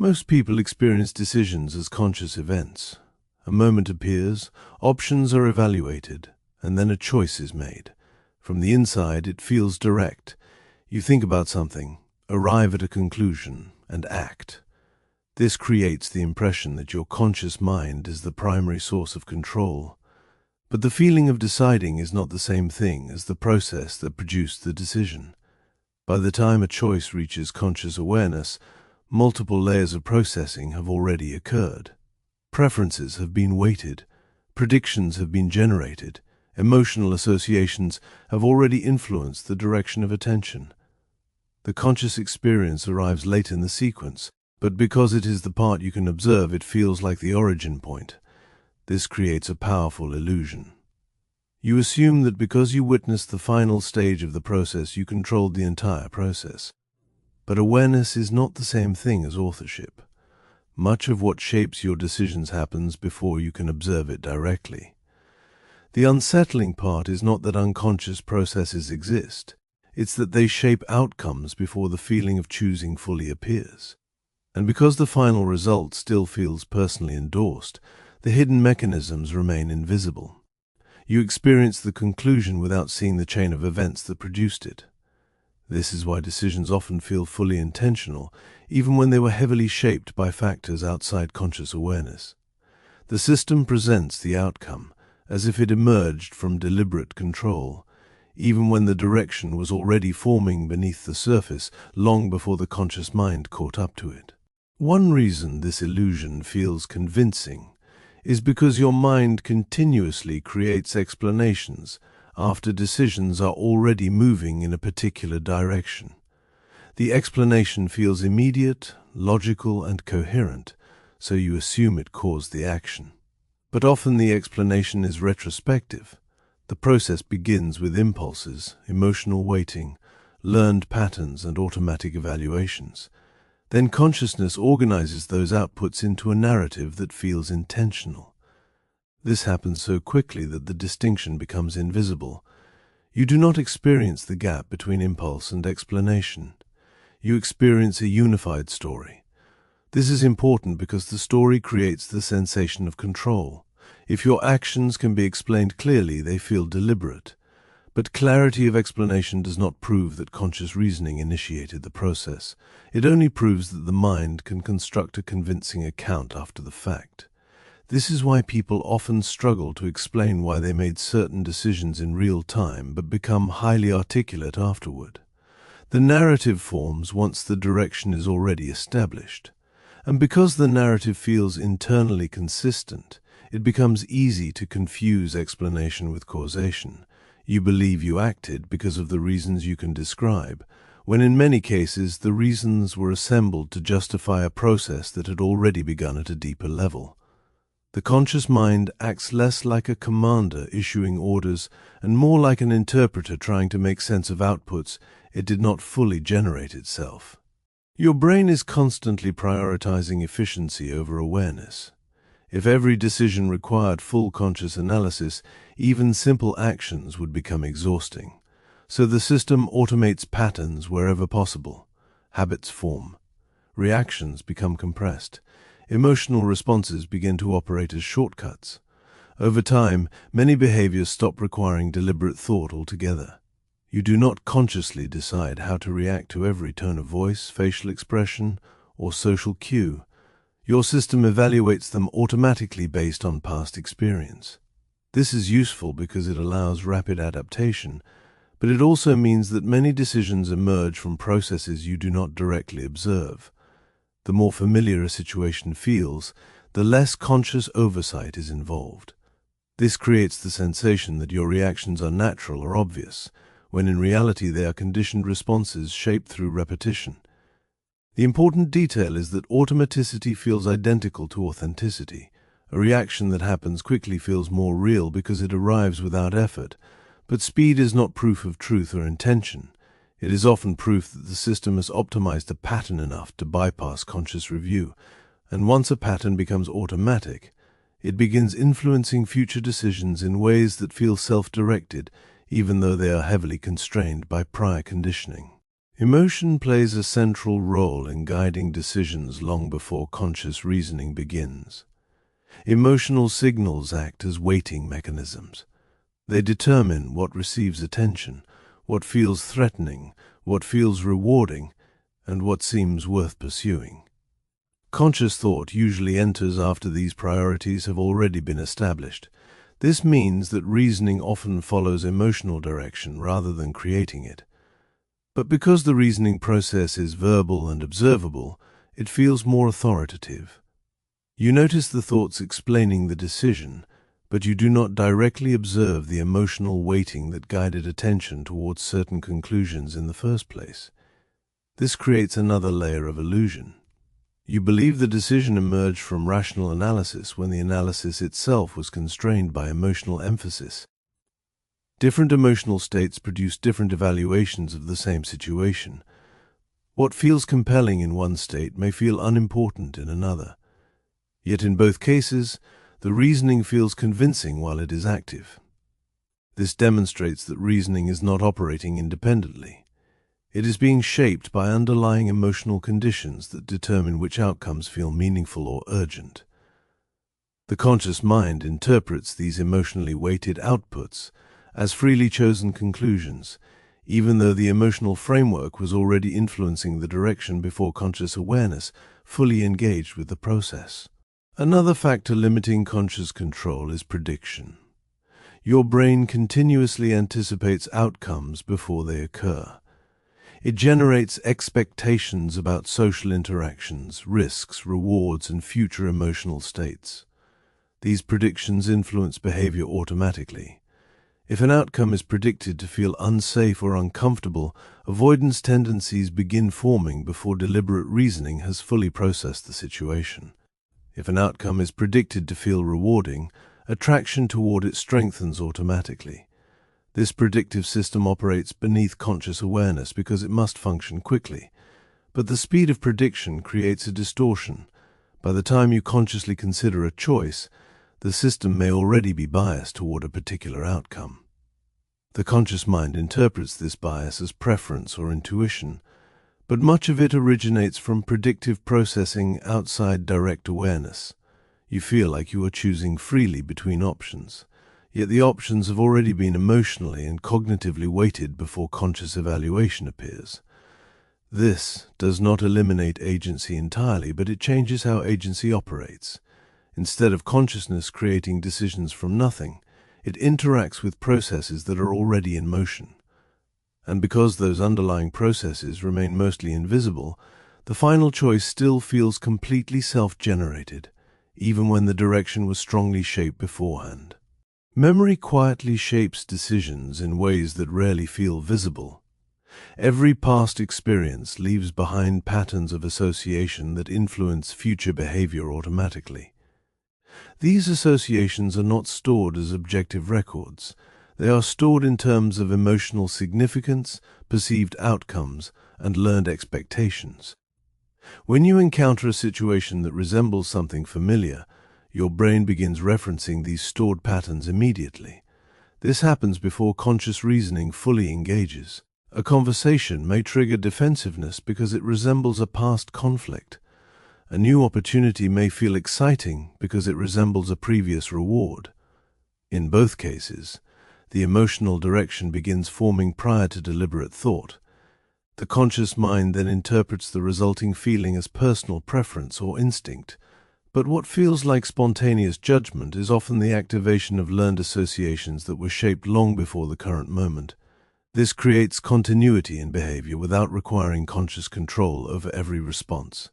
Most people experience decisions as conscious events. A moment appears, options are evaluated, and then a choice is made. From the inside, it feels direct. You think about something, arrive at a conclusion, and act. This creates the impression that your conscious mind is the primary source of control. But the feeling of deciding is not the same thing as the process that produced the decision. By the time a choice reaches conscious awareness, multiple layers of processing have already occurred. Preferences have been weighted, predictions have been generated, emotional associations have already influenced the direction of attention. The conscious experience arrives late in the sequence, but because it is the part you can observe, it feels like the origin point. This creates a powerful illusion. You assume that because you witnessed the final stage of the process, you controlled the entire process. But awareness is not the same thing as authorship. Much of what shapes your decisions happens before you can observe it directly. The unsettling part is not that unconscious processes exist, it's that they shape outcomes before the feeling of choosing fully appears. And because the final result still feels personally endorsed, the hidden mechanisms remain invisible. You experience the conclusion without seeing the chain of events that produced it. This is why decisions often feel fully intentional, even when they were heavily shaped by factors outside conscious awareness. The system presents the outcome as if it emerged from deliberate control, even when the direction was already forming beneath the surface long before the conscious mind caught up to it. One reason this illusion feels convincing is because your mind continuously creates explanations after decisions are already moving in a particular direction. The explanation feels immediate, logical, and coherent, so you assume it caused the action. But often the explanation is retrospective. The process begins with impulses, emotional weighting, learned patterns, and automatic evaluations. Then consciousness organizes those outputs into a narrative that feels intentional. This happens so quickly that the distinction becomes invisible. You do not experience the gap between impulse and explanation. You experience a unified story. This is important because the story creates the sensation of control. If your actions can be explained clearly, they feel deliberate. But clarity of explanation does not prove that conscious reasoning initiated the process. It only proves that the mind can construct a convincing account after the fact. This is why people often struggle to explain why they made certain decisions in real time but become highly articulate afterward. The narrative forms once the direction is already established. And because the narrative feels internally consistent, it becomes easy to confuse explanation with causation. You believe you acted because of the reasons you can describe, when in many cases the reasons were assembled to justify a process that had already begun at a deeper level. The conscious mind acts less like a commander issuing orders and more like an interpreter trying to make sense of outputs it did not fully generate itself. Your brain is constantly prioritizing efficiency over awareness. If every decision required full conscious analysis, even simple actions would become exhausting. So the system automates patterns wherever possible. Habits form. Reactions become compressed. Emotional responses begin to operate as shortcuts. Over time, many behaviors stop requiring deliberate thought altogether. You do not consciously decide how to react to every tone of voice, facial expression, or social cue. Your system evaluates them automatically based on past experience. This is useful because it allows rapid adaptation, but it also means that many decisions emerge from processes you do not directly observe. The more familiar a situation feels, the less conscious oversight is involved. This creates the sensation that your reactions are natural or obvious, when in reality they are conditioned responses shaped through repetition. The important detail is that automaticity feels identical to authenticity. A reaction that happens quickly feels more real because it arrives without effort, but speed is not proof of truth or intention. It is often proof that the system has optimized a pattern enough to bypass conscious review, and once a pattern becomes automatic, it begins influencing future decisions in ways that feel self-directed, even though they are heavily constrained by prior conditioning. Emotion plays a central role in guiding decisions long before conscious reasoning begins. Emotional signals act as weighting mechanisms. They determine what receives attention, what feels threatening, what feels rewarding, and what seems worth pursuing. Conscious thought usually enters after these priorities have already been established. This means that reasoning often follows emotional direction rather than creating it. But because the reasoning process is verbal and observable, it feels more authoritative. You notice the thoughts explaining the decision, but you do not directly observe the emotional weighting that guided attention towards certain conclusions in the first place. This creates another layer of illusion. You believe the decision emerged from rational analysis when the analysis itself was constrained by emotional emphasis. Different emotional states produce different evaluations of the same situation. What feels compelling in one state may feel unimportant in another. Yet in both cases, the reasoning feels convincing while it is active. This demonstrates that reasoning is not operating independently. It is being shaped by underlying emotional conditions that determine which outcomes feel meaningful or urgent. The conscious mind interprets these emotionally weighted outputs as freely chosen conclusions, even though the emotional framework was already influencing the direction before conscious awareness fully engaged with the process. Another factor limiting conscious control is prediction. Your brain continuously anticipates outcomes before they occur. It generates expectations about social interactions, risks, rewards, and future emotional states. These predictions influence behavior automatically. If an outcome is predicted to feel unsafe or uncomfortable, avoidance tendencies begin forming before deliberate reasoning has fully processed the situation. If an outcome is predicted to feel rewarding, attraction toward it strengthens automatically. This predictive system operates beneath conscious awareness because it must function quickly. But the speed of prediction creates a distortion. By the time you consciously consider a choice, the system may already be biased toward a particular outcome. The conscious mind interprets this bias as preference or intuition, but much of it originates from predictive processing outside direct awareness. You feel like you are choosing freely between options, yet the options have already been emotionally and cognitively weighted before conscious evaluation appears. This does not eliminate agency entirely, but it changes how agency operates. Instead of consciousness creating decisions from nothing, it interacts with processes that are already in motion. And because those underlying processes remain mostly invisible, the final choice still feels completely self-generated, even when the direction was strongly shaped beforehand. Memory quietly shapes decisions in ways that rarely feel visible. Every past experience leaves behind patterns of association that influence future behavior automatically. These associations are not stored as objective records. They are stored in terms of emotional significance, perceived outcomes, and learned expectations. When you encounter a situation that resembles something familiar, your brain begins referencing these stored patterns immediately. This happens before conscious reasoning fully engages. A conversation may trigger defensiveness because it resembles a past conflict. A new opportunity may feel exciting because it resembles a previous reward. In both cases, the emotional direction begins forming prior to deliberate thought. The conscious mind then interprets the resulting feeling as personal preference or instinct, but what feels like spontaneous judgment is often the activation of learned associations that were shaped long before the current moment. This creates continuity in behavior without requiring conscious control over every response.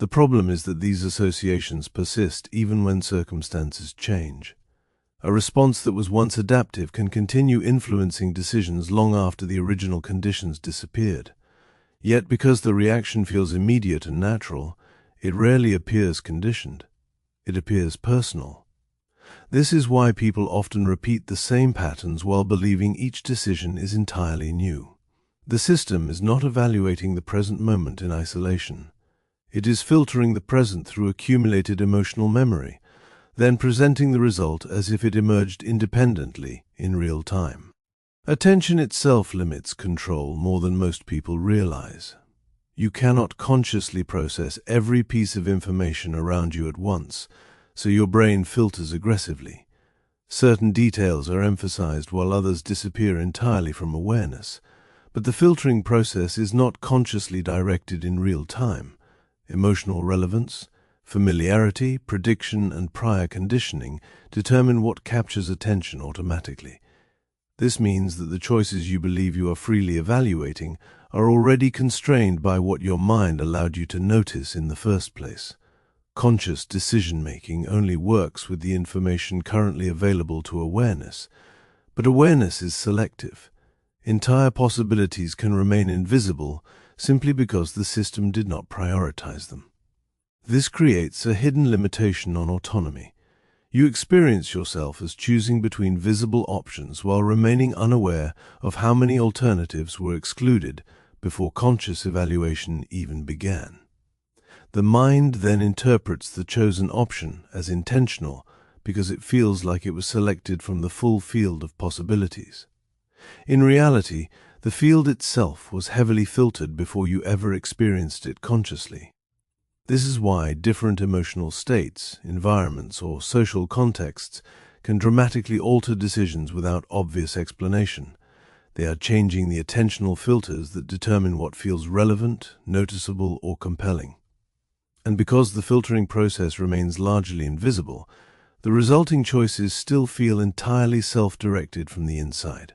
The problem is that these associations persist even when circumstances change. A response that was once adaptive can continue influencing decisions long after the original conditions disappeared. Yet because the reaction feels immediate and natural, it rarely appears conditioned. It appears personal. This is why people often repeat the same patterns while believing each decision is entirely new. The system is not evaluating the present moment in isolation. It is filtering the present through accumulated emotional memory, then presenting the result as if it emerged independently in real time. Attention itself limits control more than most people realize. You cannot consciously process every piece of information around you at once, so your brain filters aggressively. Certain details are emphasized while others disappear entirely from awareness, but the filtering process is not consciously directed in real time. Emotional relevance, familiarity, prediction, and prior conditioning determine what captures attention automatically. This means that the choices you believe you are freely evaluating are already constrained by what your mind allowed you to notice in the first place. Conscious decision-making only works with the information currently available to awareness, but awareness is selective. Entire possibilities can remain invisible simply because the system did not prioritize them. This creates a hidden limitation on autonomy. You experience yourself as choosing between visible options while remaining unaware of how many alternatives were excluded before conscious evaluation even began. The mind then interprets the chosen option as intentional because it feels like it was selected from the full field of possibilities. In reality, the field itself was heavily filtered before you ever experienced it consciously. This is why different emotional states, environments, or social contexts can dramatically alter decisions without obvious explanation. They are changing the attentional filters that determine what feels relevant, noticeable, or compelling. And because the filtering process remains largely invisible, the resulting choices still feel entirely self-directed from the inside.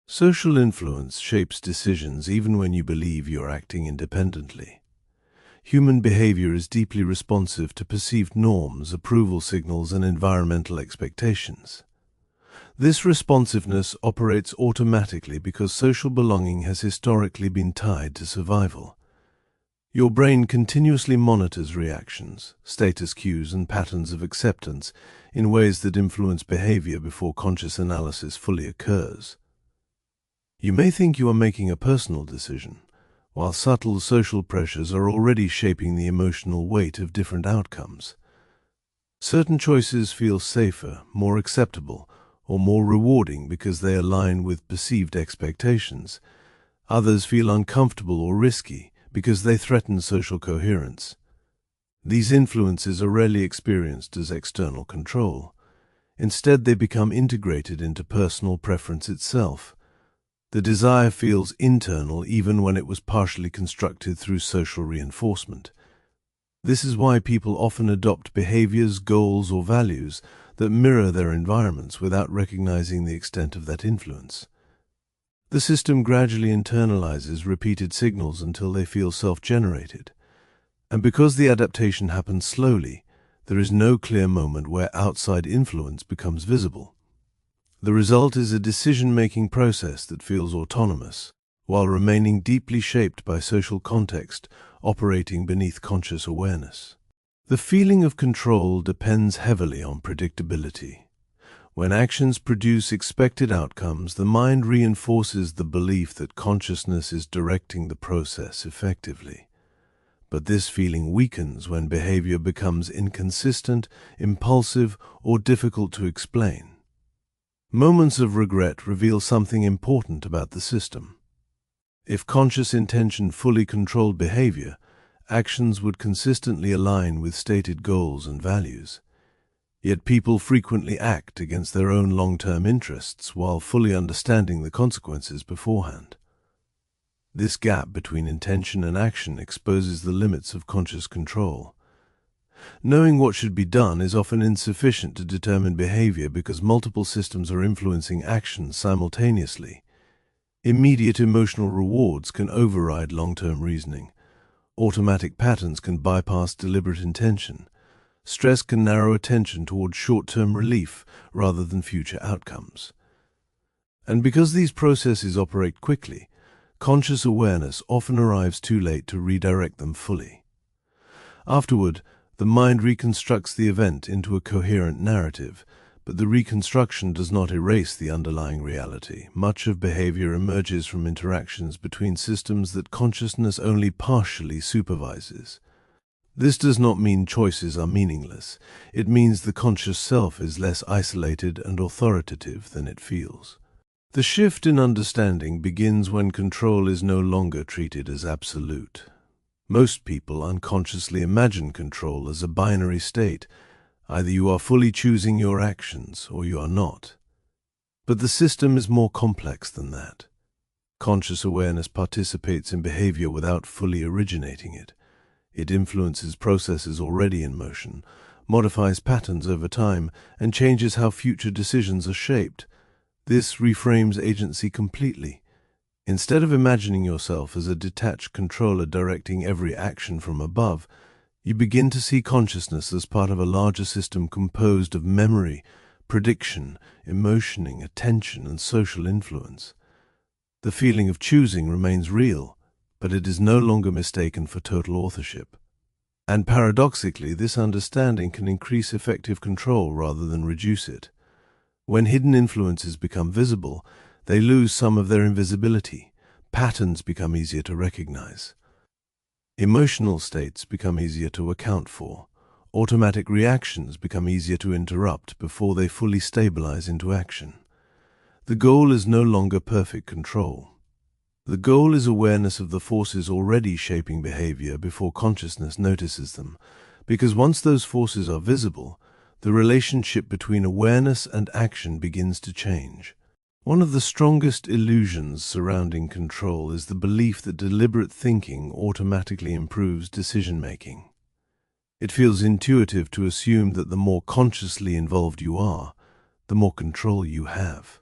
Social influence shapes decisions even when you believe you are acting independently. Human behavior is deeply responsive to perceived norms, approval signals, and environmental expectations. This responsiveness operates automatically because social belonging has historically been tied to survival. Your brain continuously monitors reactions, status cues, and patterns of acceptance in ways that influence behavior before conscious analysis fully occurs. You may think you are making a personal decision, while subtle social pressures are already shaping the emotional weight of different outcomes. Certain choices feel safer, more acceptable, or more rewarding because they align with perceived expectations. Others feel uncomfortable or risky because they threaten social coherence. These influences are rarely experienced as external control. Instead, they become integrated into personal preference itself. The desire feels internal even when it was partially constructed through social reinforcement. This is why people often adopt behaviors, goals, or values that mirror their environments without recognizing the extent of that influence. The system gradually internalizes repeated signals until they feel self-generated. And because the adaptation happens slowly, there is no clear moment where outside influence becomes visible. The result is a decision-making process that feels autonomous, while remaining deeply shaped by social context operating beneath conscious awareness. The feeling of control depends heavily on predictability. When actions produce expected outcomes, the mind reinforces the belief that consciousness is directing the process effectively. But this feeling weakens when behavior becomes inconsistent, impulsive, or difficult to explain. Moments of regret reveal something important about the system. If conscious intention fully controlled behavior, actions would consistently align with stated goals and values. Yet people frequently act against their own long-term interests while fully understanding the consequences beforehand. This gap between intention and action exposes the limits of conscious control. Knowing what should be done is often insufficient to determine behavior because multiple systems are influencing actions simultaneously. Immediate emotional rewards can override long-term reasoning. Automatic patterns can bypass deliberate intention. Stress can narrow attention towards short-term relief rather than future outcomes. And because these processes operate quickly, conscious awareness often arrives too late to redirect them fully. Afterward, the mind reconstructs the event into a coherent narrative, but the reconstruction does not erase the underlying reality. Much of behavior emerges from interactions between systems that consciousness only partially supervises. This does not mean choices are meaningless. It means the conscious self is less isolated and authoritative than it feels. The shift in understanding begins when control is no longer treated as absolute. Most people unconsciously imagine control as a binary state. Either you are fully choosing your actions or you are not. But the system is more complex than that. Conscious awareness participates in behavior without fully originating it. It influences processes already in motion, modifies patterns over time, and changes how future decisions are shaped. This reframes agency completely. Instead of imagining yourself as a detached controller directing every action from above, you begin to see consciousness as part of a larger system composed of memory, prediction, emotioning, attention, and social influence. The feeling of choosing remains real, but it is no longer mistaken for total authorship. And paradoxically, this understanding can increase effective control rather than reduce it. When hidden influences become visible, they lose some of their invisibility. Patterns become easier to recognize. Emotional states become easier to account for. Automatic reactions become easier to interrupt before they fully stabilize into action. The goal is no longer perfect control. The goal is awareness of the forces already shaping behavior before consciousness notices them, because once those forces are visible, the relationship between awareness and action begins to change. One of the strongest illusions surrounding control is the belief that deliberate thinking automatically improves decision-making. It feels intuitive to assume that the more consciously involved you are, the more control you have.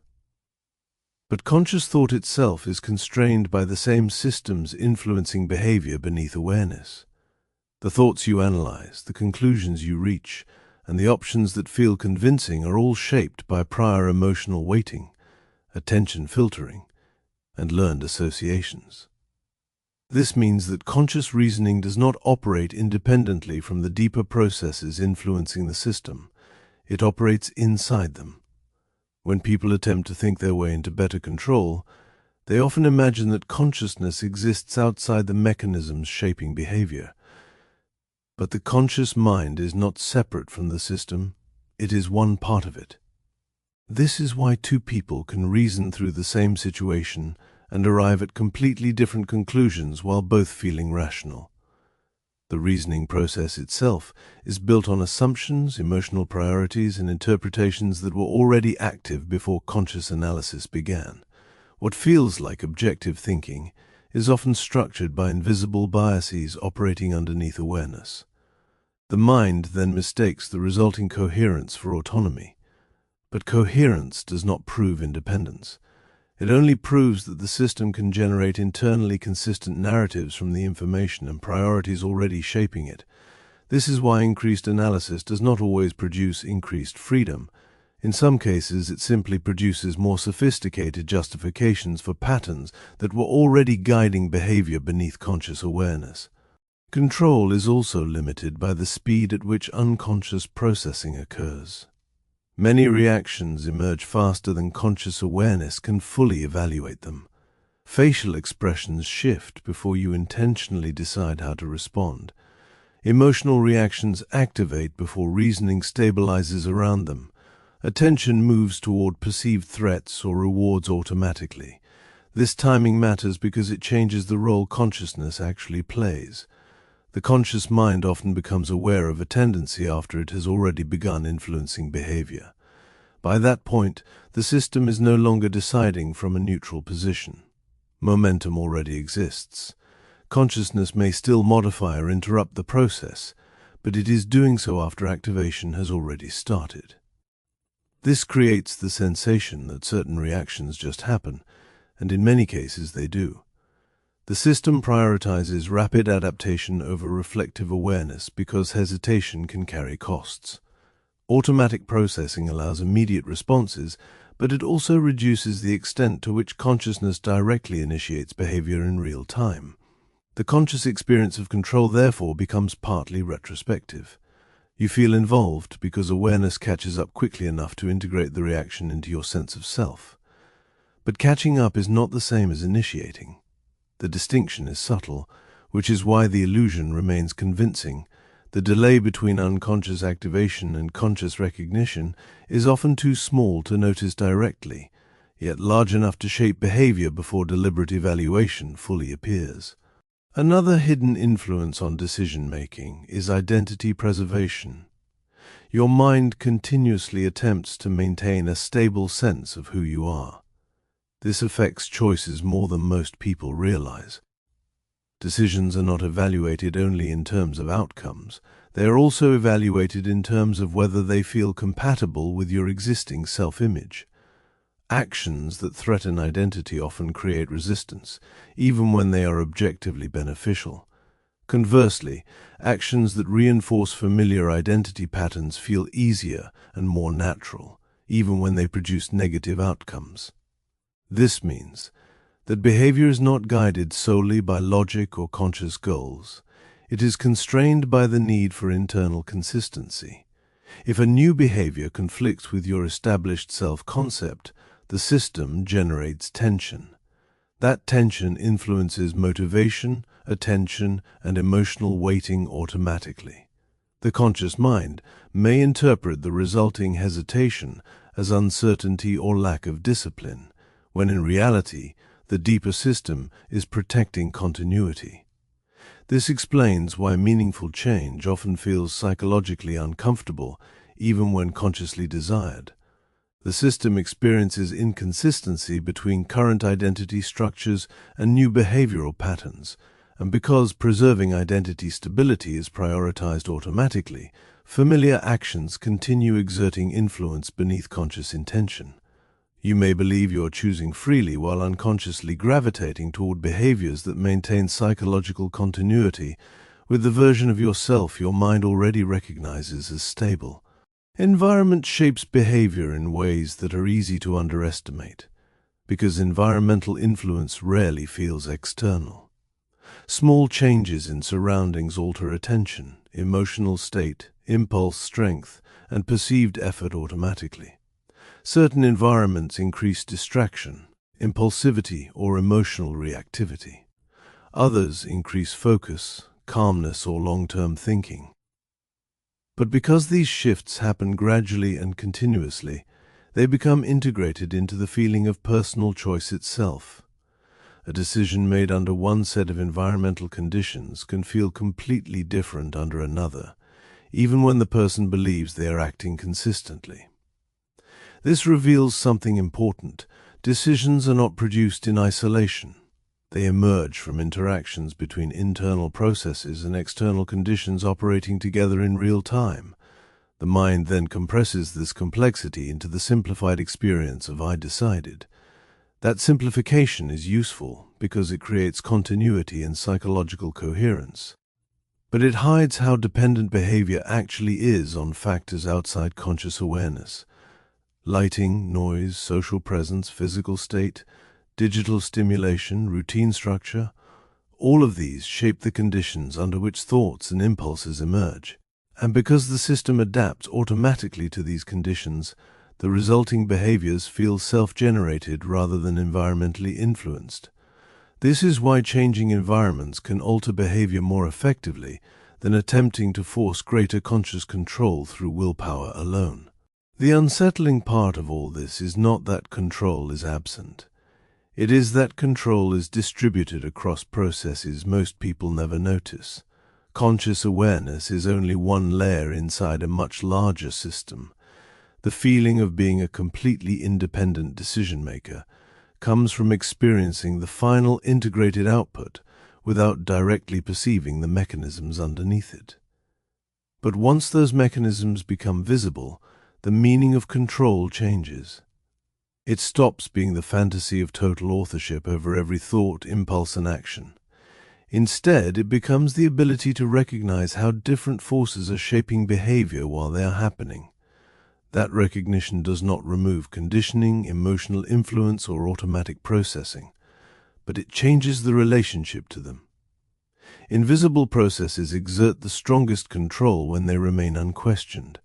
But conscious thought itself is constrained by the same systems influencing behavior beneath awareness. The thoughts you analyze, the conclusions you reach, and the options that feel convincing are all shaped by prior emotional weighting, attention filtering, and learned associations. This means that conscious reasoning does not operate independently from the deeper processes influencing the system. It operates inside them. When people attempt to think their way into better control, they often imagine that consciousness exists outside the mechanisms shaping behavior. But the conscious mind is not separate from the system, it is one part of it. This is why two people can reason through the same situation and arrive at completely different conclusions while both feeling rational. The reasoning process itself is built on assumptions, emotional priorities, and interpretations that were already active before conscious analysis began. What feels like objective thinking is often structured by invisible biases operating underneath awareness. The mind then mistakes the resulting coherence for autonomy. But coherence does not prove independence. It only proves that the system can generate internally consistent narratives from the information and priorities already shaping it. This is why increased analysis does not always produce increased freedom. In some cases, it simply produces more sophisticated justifications for patterns that were already guiding behavior beneath conscious awareness. Control is also limited by the speed at which unconscious processing occurs. Many reactions emerge faster than conscious awareness can fully evaluate them. Facial expressions shift before you intentionally decide how to respond. Emotional reactions activate before reasoning stabilizes around them. Attention moves toward perceived threats or rewards automatically. This timing matters because it changes the role consciousness actually plays. The conscious mind often becomes aware of a tendency after it has already begun influencing behavior. By that point, the system is no longer deciding from a neutral position. Momentum already exists. Consciousness may still modify or interrupt the process, but it is doing so after activation has already started. This creates the sensation that certain reactions just happen, and in many cases they do. The system prioritizes rapid adaptation over reflective awareness because hesitation can carry costs. Automatic processing allows immediate responses, but it also reduces the extent to which consciousness directly initiates behavior in real time. The conscious experience of control, therefore, becomes partly retrospective. You feel involved because awareness catches up quickly enough to integrate the reaction into your sense of self. But catching up is not the same as initiating. The distinction is subtle, which is why the illusion remains convincing. The delay between unconscious activation and conscious recognition is often too small to notice directly, yet large enough to shape behavior before deliberate evaluation fully appears. Another hidden influence on decision-making is identity preservation. Your mind continuously attempts to maintain a stable sense of who you are. This affects choices more than most people realize. Decisions are not evaluated only in terms of outcomes. They are also evaluated in terms of whether they feel compatible with your existing self-image. Actions that threaten identity often create resistance, even when they are objectively beneficial. Conversely, actions that reinforce familiar identity patterns feel easier and more natural, even when they produce negative outcomes. This means that behavior is not guided solely by logic or conscious goals. It is constrained by the need for internal consistency. If a new behavior conflicts with your established self-concept, the system generates tension. That tension influences motivation, attention, and emotional weighting automatically. The conscious mind may interpret the resulting hesitation as uncertainty or lack of discipline, when in reality, the deeper system is protecting continuity. This explains why meaningful change often feels psychologically uncomfortable, even when consciously desired. The system experiences inconsistency between current identity structures and new behavioral patterns, and because preserving identity stability is prioritized automatically, familiar actions continue exerting influence beneath conscious intention. You may believe you're choosing freely while unconsciously gravitating toward behaviors that maintain psychological continuity with the version of yourself your mind already recognizes as stable. Environment shapes behavior in ways that are easy to underestimate, because environmental influence rarely feels external. Small changes in surroundings alter attention, emotional state, impulse strength, and perceived effort automatically. Certain environments increase distraction, impulsivity, or emotional reactivity. Others increase focus, calmness, or long-term thinking. But because these shifts happen gradually and continuously, they become integrated into the feeling of personal choice itself. A decision made under one set of environmental conditions can feel completely different under another, even when the person believes they are acting consistently. This reveals something important. Decisions are not produced in isolation. They emerge from interactions between internal processes and external conditions operating together in real time. The mind then compresses this complexity into the simplified experience of "I decided." That simplification is useful because it creates continuity and psychological coherence. But it hides how dependent behavior actually is on factors outside conscious awareness. Lighting, noise, social presence, physical state, digital stimulation, routine structure, all of these shape the conditions under which thoughts and impulses emerge. And because the system adapts automatically to these conditions, the resulting behaviors feel self-generated rather than environmentally influenced. This is why changing environments can alter behavior more effectively than attempting to force greater conscious control through willpower alone. The unsettling part of all this is not that control is absent. It is that control is distributed across processes most people never notice. Conscious awareness is only one layer inside a much larger system. The feeling of being a completely independent decision-maker comes from experiencing the final integrated output without directly perceiving the mechanisms underneath it. But once those mechanisms become visible, the meaning of control changes. It stops being the fantasy of total authorship over every thought, impulse, and action. Instead, it becomes the ability to recognize how different forces are shaping behavior while they are happening. That recognition does not remove conditioning, emotional influence, or automatic processing, but it changes the relationship to them. Invisible processes exert the strongest control when they remain unquestioned.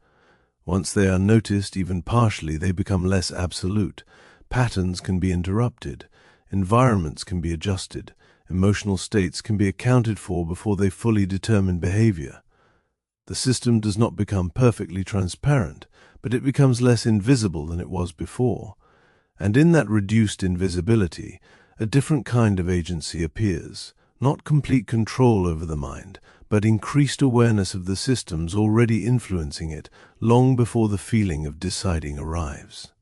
Once they are noticed, even partially, they become less absolute. Patterns can be interrupted, environments can be adjusted, emotional states can be accounted for before they fully determine behavior. The system does not become perfectly transparent, but it becomes less invisible than it was before. And in that reduced invisibility, a different kind of agency appears, not complete control over the mind, but increased awareness of the systems already influencing it long before the feeling of deciding arrives.